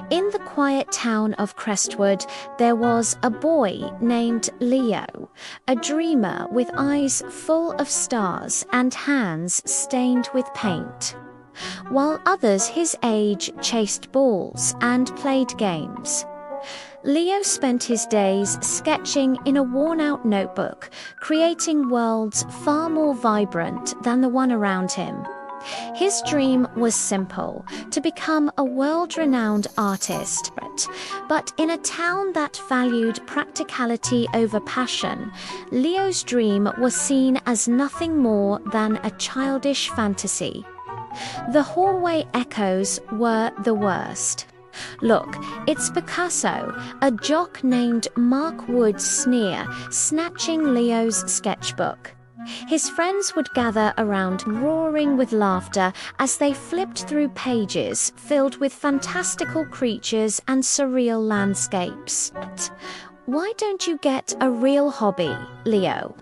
In the quiet town of Crestwood, there was a boy named Leo, a dreamer with eyes full of stars and hands stained with paint. While others his age chased balls and played games. Leo spent his days sketching in a worn-out notebook, creating worlds far more vibrant than the one around him. His dream was simple, to become a world-renowned artist, but in a town that valued practicality over passion, Leo's dream was seen as nothing more than a childish fantasy. The hallway echoes were the worst. Look, it's Picasso, a jock named Mark would sneer, snatching Leo's sketchbook. His friends would gather around, roaring with laughter as they flipped through pages filled with fantastical creatures and surreal landscapes. Why don't you get a real hobby, Leo?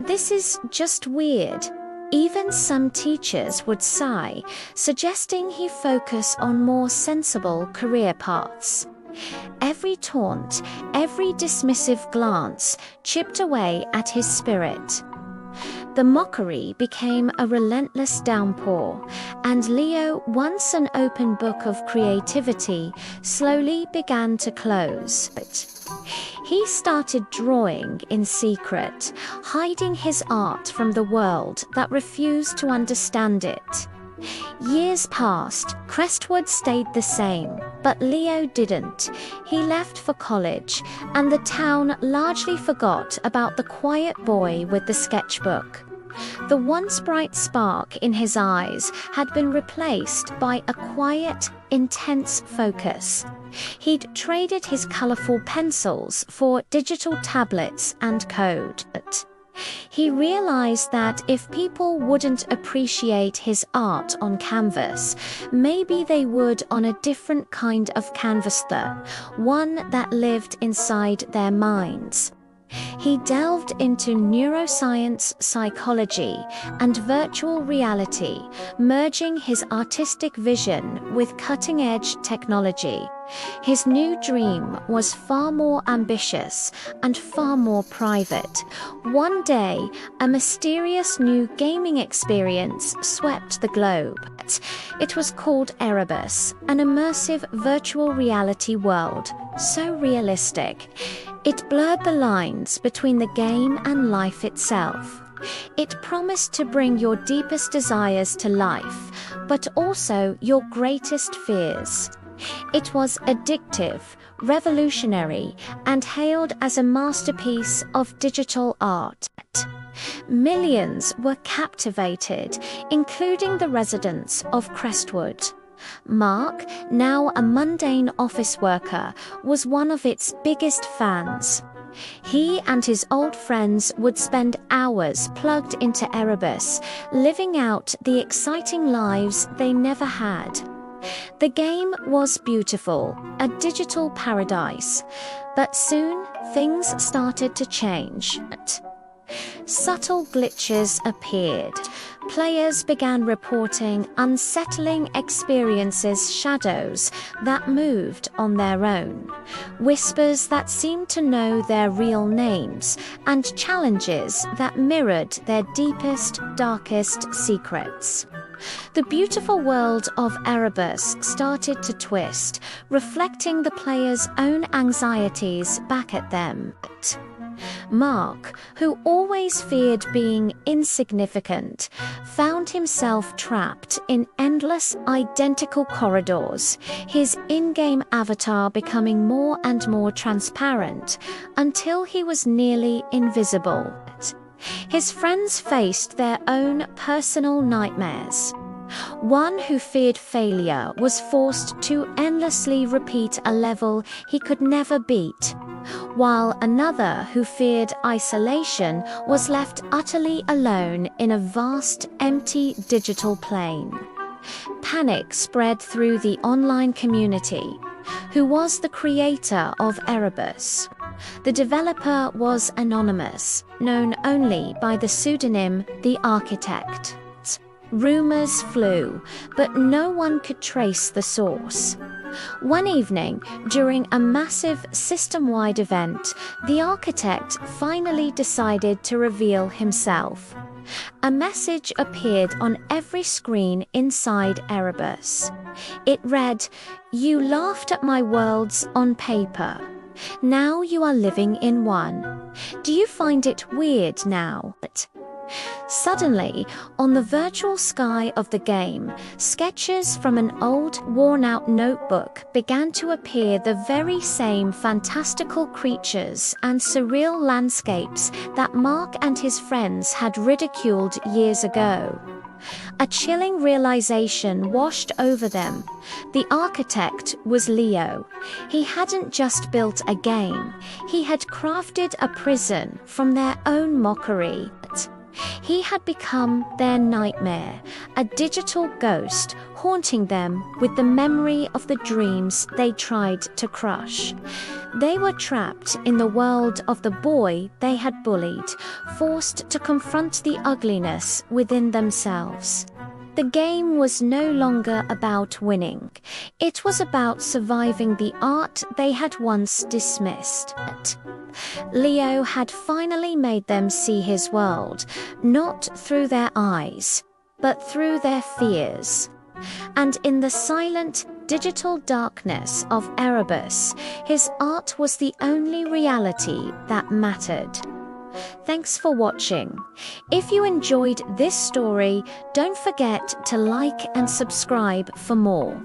This is just weird. Even some teachers would sigh, suggesting he focus on more sensible career paths. Every taunt, every dismissive glance chipped away at his spirit. The mockery became a relentless downpour, and Leo, once an open book of creativity, slowly began to close. He started drawing in secret, hiding his art from the world that refused to understand it. Years passed, Crestwood stayed the same, but Leo didn't. He left for college, and the town largely forgot about the quiet boy with the sketchbook. The once bright spark in his eyes had been replaced by a quiet, intense focus. He'd traded his colorful pencils for digital tablets and code. He realized that if people wouldn't appreciate his art on canvas, maybe they would on a different kind of canvas, one that lived inside their minds. He delved into neuroscience, psychology, and virtual reality, merging his artistic vision with cutting-edge technology. His new dream was far more ambitious and far more private. One day, a mysterious new gaming experience swept the globe. It was called Erebus, an immersive virtual reality world, so realistic. It blurred the lines between the game and life itself. It promised to bring your deepest desires to life, but also your greatest fears. It was addictive, revolutionary, and hailed as a masterpiece of digital art. Millions were captivated, including the residents of Crestwood. Mark, now a mundane office worker, was one of its biggest fans. He and his old friends would spend hours plugged into Erebus, living out the exciting lives they never had. The game was beautiful, a digital paradise, but soon things started to change. Subtle glitches appeared. Players began reporting unsettling experiences, shadows that moved on their own, whispers that seemed to know their real names, and challenges that mirrored their deepest, darkest secrets. The beautiful world of Erebus started to twist, reflecting the players' own anxieties back at them. Mark, who always feared being insignificant, found himself trapped in endless, identical corridors, his in-game avatar becoming more and more transparent until he was nearly invisible. His friends faced their own personal nightmares. One who feared failure was forced to endlessly repeat a level he could never beat, while another who feared isolation was left utterly alone in a vast, empty digital plane. Panic spread through the online community. Who was the creator of Erebus? The developer was anonymous, known only by the pseudonym The Architect. Rumors flew, but no one could trace the source. One evening, during a massive system-wide event, the architect finally decided to reveal himself. A message appeared on every screen inside Erebus. It read, "You laughed at my worlds on paper. Now you are living in one. Do you find it weird now?" Suddenly, on the virtual sky of the game, sketches from an old, worn-out notebook began to appear, the very same fantastical creatures and surreal landscapes that Mark and his friends had ridiculed years ago. A chilling realization washed over them. The architect was Leo. He hadn't just built a game, he had crafted a prison from their own mockery. He had become their nightmare, a digital ghost haunting them with the memory of the dreams they tried to crush. They were trapped in the world of the boy they had bullied, forced to confront the ugliness within themselves. The game was no longer about winning. It was about surviving the art they had once dismissed. Leo had finally made them see his world, not through their eyes, but through their fears. And in the silent, digital darkness of Erebus, his art was the only reality that mattered. Thanks for watching. If you enjoyed this story, don't forget to like and subscribe for more.